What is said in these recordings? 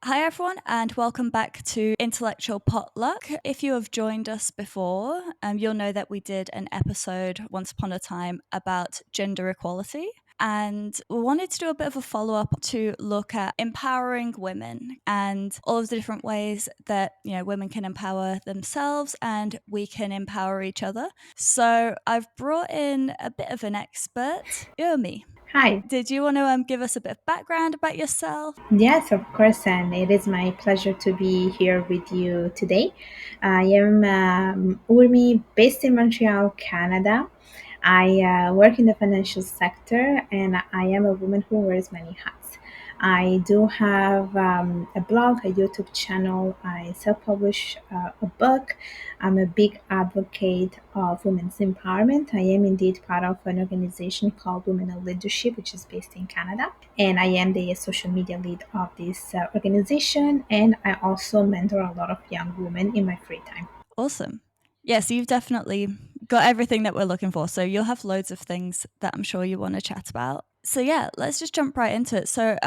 Hi, everyone, and welcome back to Intellectual Potluck. If you have joined us before, you'll know that we did an episode once upon a time about gender equality. And we wanted to do a bit of a follow up to look at empowering women and all of the different ways that, women can empower themselves and we can empower each other. So I've brought in a bit of an expert, Urmi. Hi. Did you want to give us a bit of background about yourself? Yes, of course, and it is my pleasure to be here with you today. I am Urmi, based in Montreal, Canada. I work in the financial sector and I am a woman who wears many hats. I do have a blog, a YouTube channel. I self publish a book. I'm a big advocate of women's empowerment. I am indeed part of an organization called Women in Leadership, which is based in Canada. And I am the social media lead of this organization. And I also mentor a lot of young women in my free time. Awesome. Yes, you've definitely got everything that we're looking for. So you'll have loads of things that I'm sure you want to chat about. So yeah, let's just jump right into it. So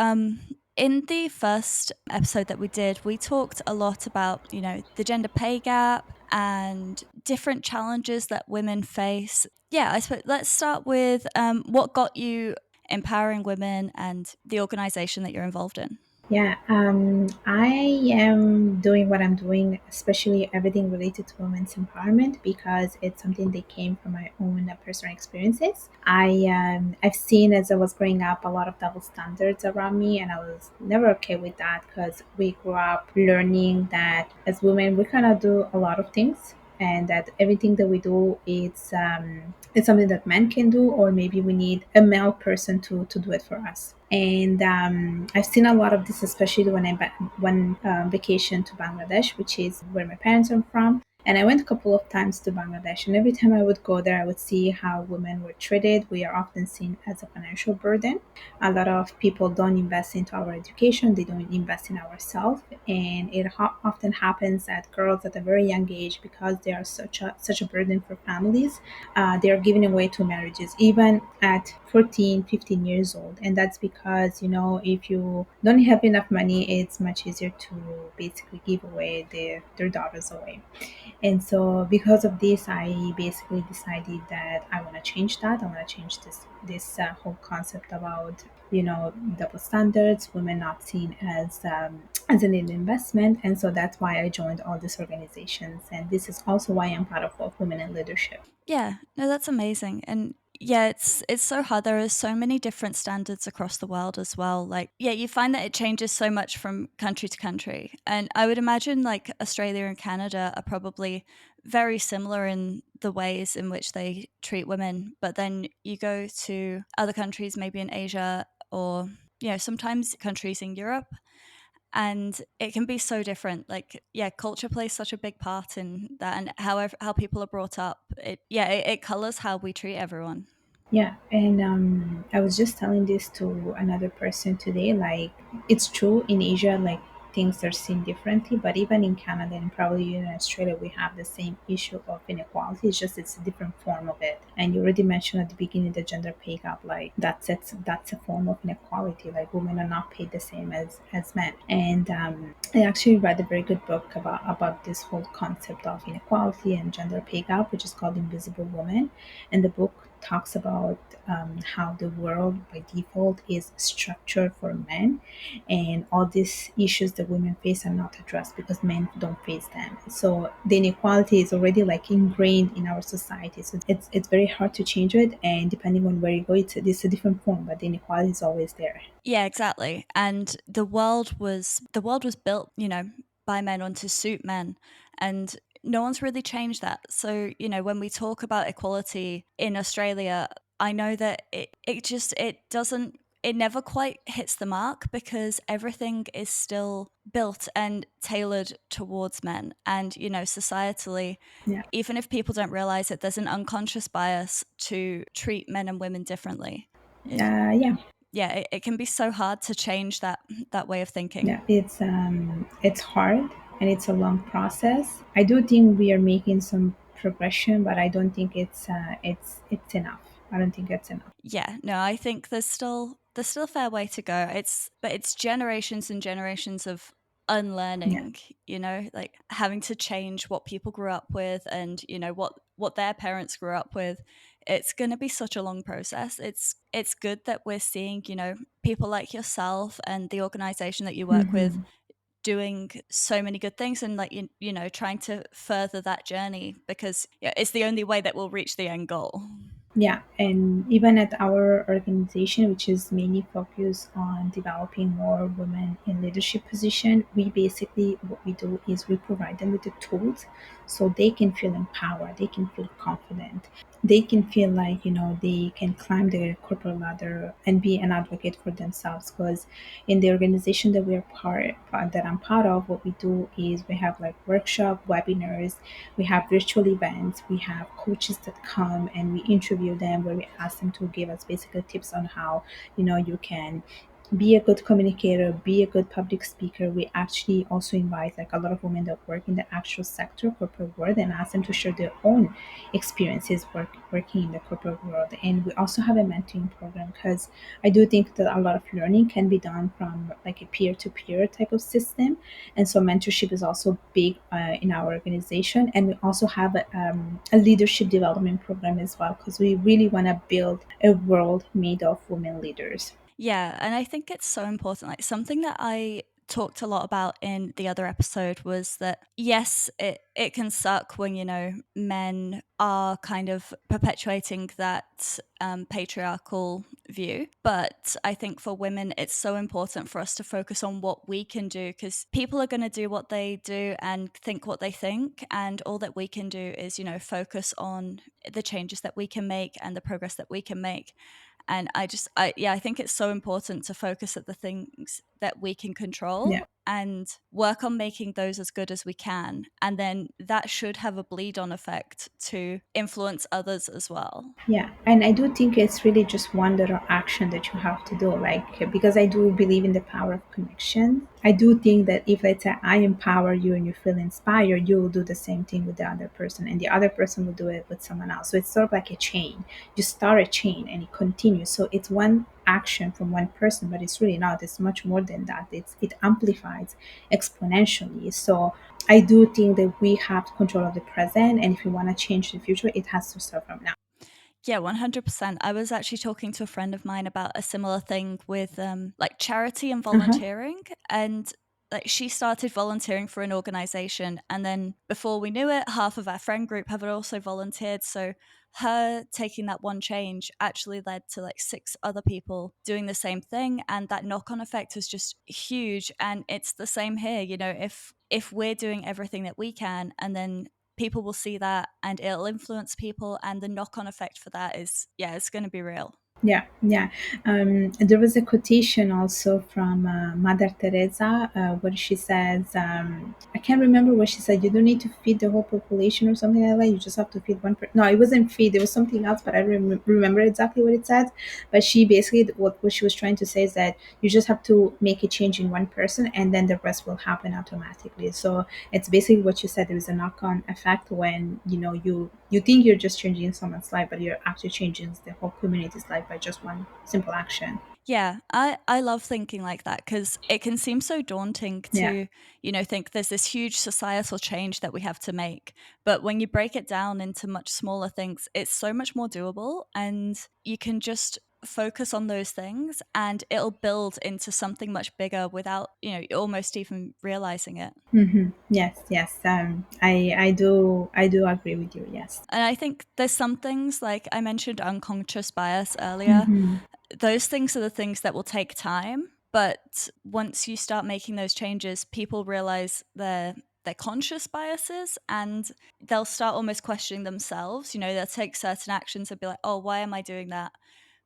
in the first episode that we did, we talked a lot about, the gender pay gap and different challenges that women face. Yeah, I suppose let's start with what got you empowering women and the organization that you're involved in. Yeah, I am doing what I'm doing, especially everything related to women's empowerment, because it's something that came from my own personal experiences. I've seen as I was growing up a lot of double standards around me, and I was never okay with that because we grew up learning that as women we cannot do a lot of things, and that everything that we do it's something that men can do, or maybe we need a male person to do it for us. And I've seen a lot of this, especially when I went vacation to Bangladesh, which is where my parents are from. And I went a couple of times to Bangladesh, and every time I would go there, I would see how women were treated. We are often seen as a financial burden. A lot of people don't invest into our education, they don't invest in ourselves, and it often happens that girls at a very young age, because they are such a burden for families, they are giving away to marriages, even at 14, 15 years old. And that's because, if you don't have enough money, it's much easier to basically give away their daughters away. And so because of this, I basically decided that I want to change that. I want to change this whole concept about double standards, women not seen as an investment. And so that's why I joined all these organizations, and this is also why I'm part of Women in Leadership. Yeah, no, that's amazing. And yeah, it's so hard. There are so many different standards across the world as well. Like, yeah, you find that it changes so much from country to country. And I would imagine like Australia and Canada are probably very similar in the ways in which they treat women. But then you go to other countries, maybe in Asia or, sometimes countries in Europe, and it can be so different. Like, yeah, culture plays such a big part in that, and how people are brought up, it colors how we treat everyone. Yeah, and I was just telling this to another person today. Like, it's true in Asia, like things are seen differently, but even in Canada and probably in Australia, we have the same issue of inequality. It's just it's a different form of it. And you already mentioned at the beginning the gender pay gap. Like that's a form of inequality. Like women are not paid the same as men. And I actually read a very good book about this whole concept of inequality and gender pay gap, which is called Invisible Woman. And the book talks about how the world by default is structured for men, and all these issues that women face are not addressed because men don't face them. So the inequality is already like ingrained in our society. So it's very hard to change it, and depending on where you go, it's a different form, but the inequality is always there. Yeah, exactly. And the world was built, by men on to suit men, and no one's really changed that. So, when we talk about equality in Australia, I know that it never quite hits the mark because everything is still built and tailored towards men. And, societally, Yeah. even if people don't realize it, there's an unconscious bias to treat men and women differently. Yeah. Yeah, it can be so hard to change that way of thinking. Yeah, it's hard and it's a long process. I do think we are making some progression, but I don't think it's enough. I don't think it's enough. Yeah, no, I think there's still a fair way to go. It's generations and generations of Yeah. unlearning, like having to change what people grew up with and, what their parents grew up with. It's going to be such a long process. It's good that we're seeing, people like yourself and the organization that you work with Hmm. doing so many good things, and like trying to further that journey, because yeah, it's the only way that we'll reach the end goal. Yeah, and even at our organization, which is mainly focused on developing more women in leadership position, we basically what we do is we provide them with the tools so they can feel empowered, they can feel confident, they can feel like they can climb the corporate ladder and be an advocate for themselves. Because in the organization that that I'm part of, what we do is we have like workshop, webinars, we have virtual events, we have coaches that come and we interview them where we ask them to give us basically tips on how you can be a good communicator, be a good public speaker. We actually also invite like a lot of women that work in the actual sector, corporate world, and ask them to share their own experiences working in the corporate world. And we also have a mentoring program because I do think that a lot of learning can be done from like a peer-to-peer type of system, and so mentorship is also big in our organization. And we also have a leadership development program as well because we really want to build a world made of women leaders. Yeah, and I think it's so important. Like something that I talked a lot about in the other episode was that yes, it can suck when men are kind of perpetuating that patriarchal view, but I think for women it's so important for us to focus on what we can do, because people are going to do what they do and think what they think, and all that we can do is focus on the changes that we can make and the progress that we can make. And I think it's so important to focus at the things that we can Yeah. control and work on making those as good as we can, and then that should have a bleed on effect to influence others as well. Yeah, and I do think it's really just one little action that you have to do. Like, because I do believe in the power of connection. I do think that if, let's say, I empower you and you feel inspired, you will do the same thing with the other person, and the other person will do it with someone else. So it's sort of like a chain. You start a chain and it continues. So it's one action from one person, but it's really not. It's much more than that. It amplifies exponentially. So I do think that we have control of the present, and if we want to change the future, it has to start from now. Yeah, 100%. I was actually talking to a friend of mine about a similar thing with like charity and Uh-huh. volunteering. And like she started volunteering for an organization. And then before we knew it, half of our friend group have also volunteered. So her taking that one change actually led to like six other people doing the same thing. And that knock on effect was just huge. And it's the same here. If we're doing everything that we can, and then people will see that and it'll influence people, and the knock-on effect for that is, yeah, it's going to be real. Yeah, yeah. There was a quotation also from Mother Teresa where she says, I can't remember what she said. You don't need to feed the whole population or something like that. You just have to feed one. No, it wasn't feed. It was something else, but I don't remember exactly what it said. But she basically, what she was trying to say is that you just have to make a change in one person, and then the rest will happen automatically. So it's basically what you said. There is a knock-on effect when you think you're just changing someone's life, but you're actually changing the whole community's life by just one simple action. Yeah, I love thinking like that, because it can seem so daunting Yeah. to think there's this huge societal change that we have to make, but when you break it down into much smaller things, it's so much more doable, and you can just focus on those things and it'll build into something much bigger without almost even realizing it. Yes, yes. I do agree with you. Yes. And I think there's some things, like I mentioned unconscious bias earlier. Hmm. Those things are the things that will take time. But once you start making those changes, people realize their conscious biases, and they'll start almost questioning themselves. They'll take certain actions and be like, oh, why am I doing that?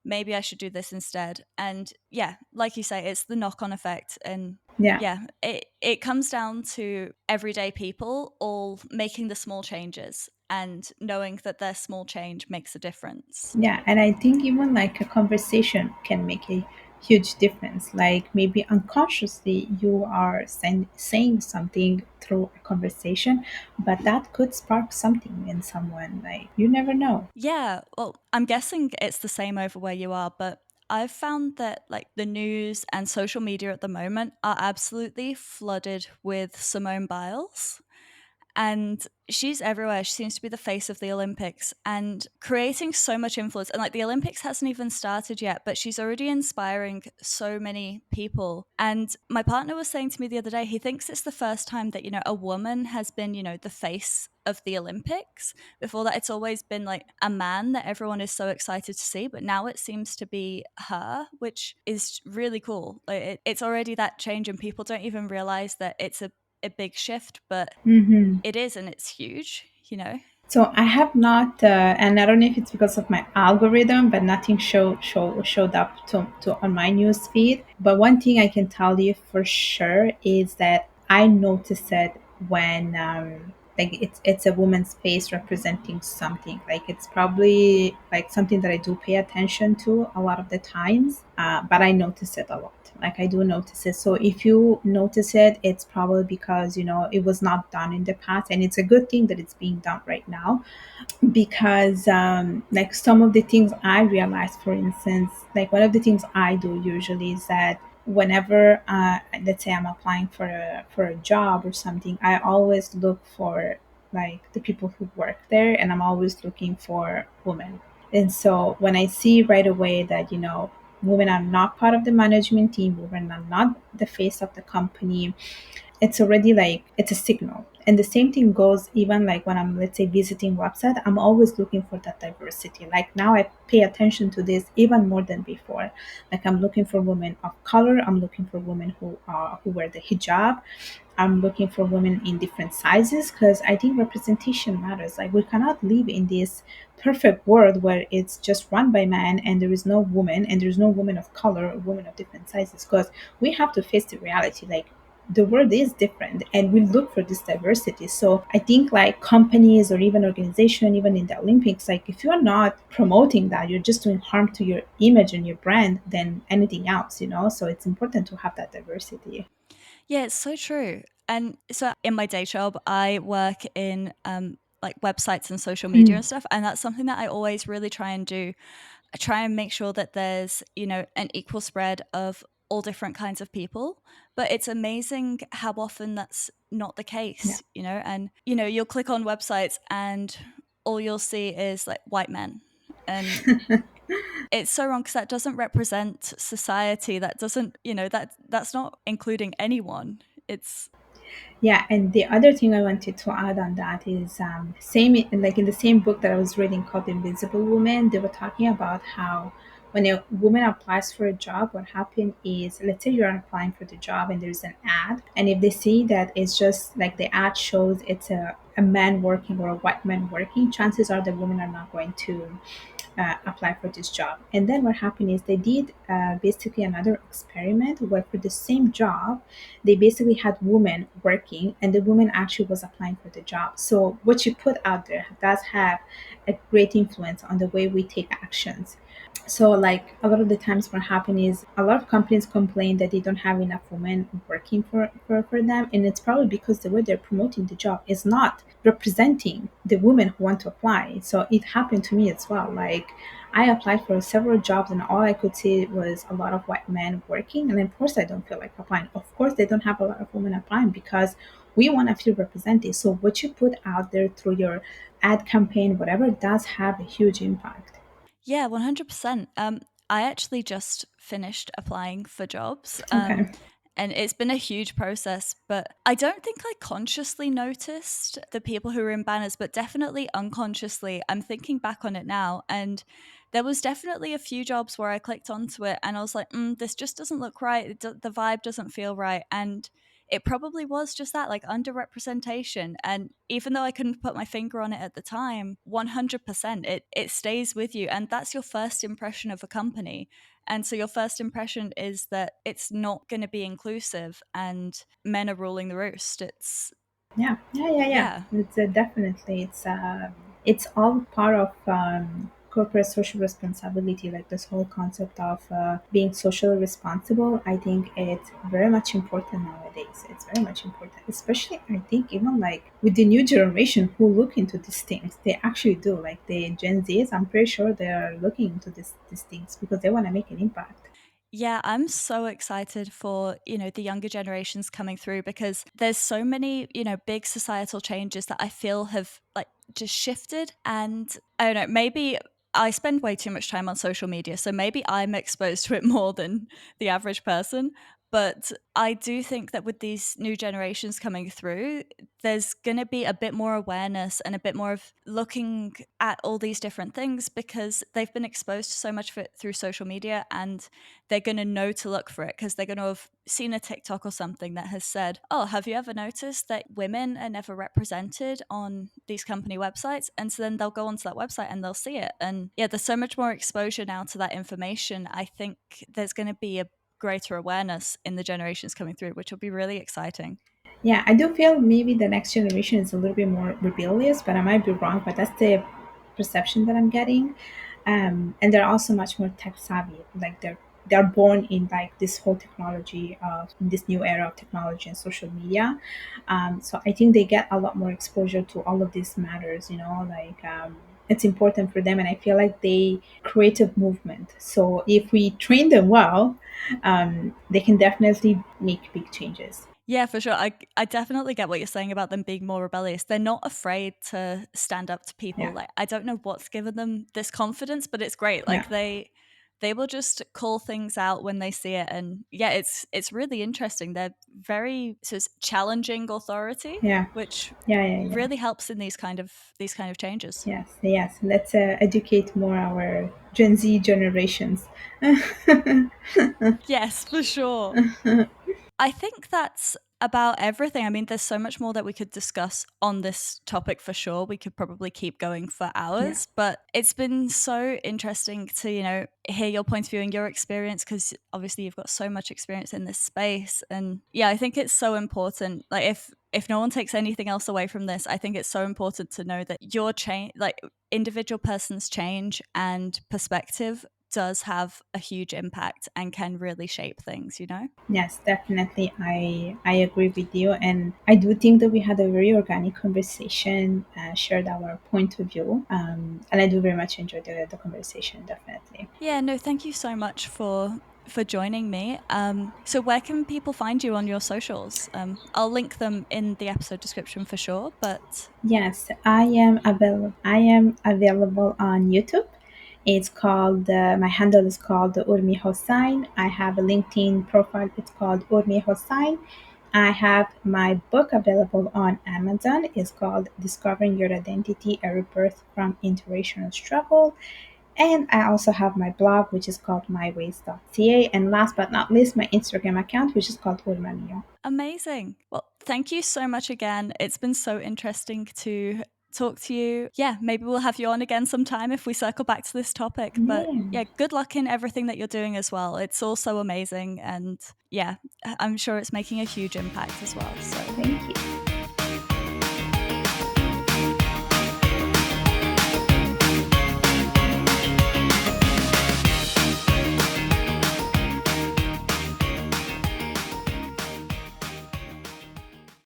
Maybe I should do this instead. And yeah, like you say, it's the knock on effect. And Yeah. yeah, it comes down to everyday people all making the small changes and knowing that their small change makes a difference. Yeah, and I think even like a conversation can make a huge difference. Like maybe unconsciously you are saying something through a conversation, but that could spark something in someone. Like you never know. Yeah, well, I'm guessing it's the same over where you are, but I've found that like the news and social media at the moment are absolutely flooded with Simone Biles, and she's everywhere. She seems to be the face of the Olympics and creating so much influence. And like the Olympics hasn't even started yet, but she's already inspiring so many people. And my partner was saying to me the other day, he thinks it's the first time that, a woman has been, the face of the Olympics. Before that, it's always been like a man that everyone is so excited to see, but now it seems to be her, which is really cool. Like it's already that change, and people don't even realize that it's a big shift, but Hmm. it is, and it's huge. So I have not, and I don't know if it's because of my algorithm, but nothing showed up to on my news feed. But one thing I can tell you for sure is that I noticed it when, like it's a woman's face representing something. Like it's probably like something that I do pay attention to a lot of the times, but I notice it a lot. Like I do notice it. So if you notice it, it's probably because it was not done in the past, and it's a good thing that it's being done right now. Because like some of the things I realize, for instance, like one of the things I do usually is that whenever let's say I'm applying for a job or something, I always look for like the people who work there, and I'm always looking for women. And so when I see right away that women are not part of the management team, women are not the face of the company, it's already like it's a signal. And the same thing goes even like when I'm, let's say, visiting website, I'm always looking for that diversity. Like now I pay attention to this even more than before. Like I'm looking for women of color, I'm looking for women who wear the hijab, I'm looking for women in different sizes, because I think representation matters. Like we cannot live in this perfect world where it's just run by men and there is no woman, and there's no woman of color or women of different sizes, because we have to face the reality. Like the world is different and we look for this diversity. So I think like companies or even organization, even in the Olympics, like if you're not promoting that, you're just doing harm to your image and your brand than anything else. So it's important to have that diversity. Yeah, it's so true. And so in my day job, I work in like websites and social media and stuff, and that's something that I always really try and do. I try and make sure that there's, an equal spread of all different kinds of people. But it's amazing how often that's not the Yeah. case. And you'll click on websites and all you'll see is like white men. And it's so wrong because that doesn't represent society. That doesn't, that's not including anyone. It's Yeah, and the other thing I wanted to add on that is same like in the same book that I was reading called The Invisible Woman, they were talking about how when a woman applies for a job, what happened is, let's say you're applying for the job and there's an ad, and if they see that it's just like the ad shows it's a man working or a white man working, chances are the women are not going to apply for this job. And then what happened is they did basically another experiment where for the same job, they basically had women working and the woman actually was applying for the job. So what you put out there does have a great influence on the way we take actions. So like a lot of the times what happen is a lot of companies complain that they don't have enough women working for them, and it's probably because the way they're promoting the job is not representing the women who want to apply. So it happened to me as well. Like I applied for several jobs and all I could see was a lot of white men working, and of course I don't feel like applying. Of course they don't have a lot of women applying because we want to feel represented. So what you put out there through your ad campaign, whatever, does have a huge impact. Yeah, 100%. I actually just finished applying for jobs. Okay. And it's been a huge process, but I don't think I consciously noticed the people who were in banners, but definitely unconsciously. I'm thinking back on it now, and there was definitely a few jobs where I clicked onto it and I was like, this just doesn't look right. The vibe doesn't feel right. And it probably was just that, like underrepresentation. And even though I couldn't put my finger on it at the time, 100% it stays with you. And that's your first impression of a company. And so your first impression is that it's not going to be inclusive and men are ruling the roost. Yeah, yeah, yeah, yeah. Yeah. It's definitely it's all part of. corporate social responsibility, like this whole concept of being socially responsible. I think it's very much important nowadays. It's very much important, especially I think even like with the new generation who look into these things. They actually do. Like the Gen Zs, I'm pretty sure they are looking into these things because they want to make an impact. Yeah, I'm so excited for, the younger generations coming through because there's so many, big societal changes that I feel have like just shifted. And I don't know, maybe I spend way too much time on social media, so maybe I'm exposed to it more than the average person. But I do think that with these new generations coming through, there's going to be a bit more awareness and a bit more of looking at all these different things because they've been exposed to so much of it through social media, and they're going to know to look for it because they're going to have seen a TikTok or something that has said, "Oh, have you ever noticed that women are never represented on these company websites?" And so then they'll go onto that website and they'll see it. And yeah, there's so much more exposure now to that information. I think there's going to be a greater awareness in the generations coming through, which will be really exciting. Yeah, I do feel maybe the next generation is a little bit more rebellious, but I might be wrong. But that's the perception that I'm getting. And they're also much more tech savvy. Like they're born in like this whole technology of this new era of technology and social media. So I think they get a lot more exposure to all of these matters. Like it's important for them, and I feel like they create a movement. So if we train them well, they can definitely make big changes. Yeah, for sure. I definitely get what you're saying about them being more rebellious. They're not afraid to stand up to people. Yeah, Like I don't know what's given them this confidence, but it's great. yeah, Like they will just call things out when they see it, and yeah, it's really interesting. They're very so it's challenging authority, yeah, which yeah, yeah, yeah. really helps in these kind of changes. Yes, yes. Let's educate more our Gen Z generations. Yes, for sure. I think that's about everything. I mean, there's so much more that we could discuss on this topic for sure. We could probably keep going for Yeah. hours, but it's been so interesting to, hear your point of view and your experience because obviously you've got so much experience in this space. And yeah, I think it's so important. Like if no one takes anything else away from this, I think it's so important to know that your change, like individual person's change and perspective does have a huge impact and can really shape things. Yes, definitely. I agree with you, and I do think that we had a very organic conversation, shared our point of view, and I do very much enjoy the conversation. Definitely. Yeah, no, thank you so much for joining me. So where can people find you on your socials? I'll link them in the episode description for sure. But Yes, I am available. I am available on YouTube. It's called my handle is called Urmi Hossain. I have a LinkedIn profile. It's called Urmi Hossain. I have my book available on Amazon. It's called Discovering Your Identity: A Rebirth from Interracial Struggle. And I also have my blog, which is called myways.ca. And last but not least, my Instagram account, which is called Urmania. amazing. Well, thank you so much again. It's been so interesting to talk to you. Yeah, maybe we'll have you on again sometime if we circle back to this topic. But Yeah, yeah, good luck in everything that you're doing as well. It's all so amazing. And yeah, I'm sure it's making a huge impact as well. So thank you.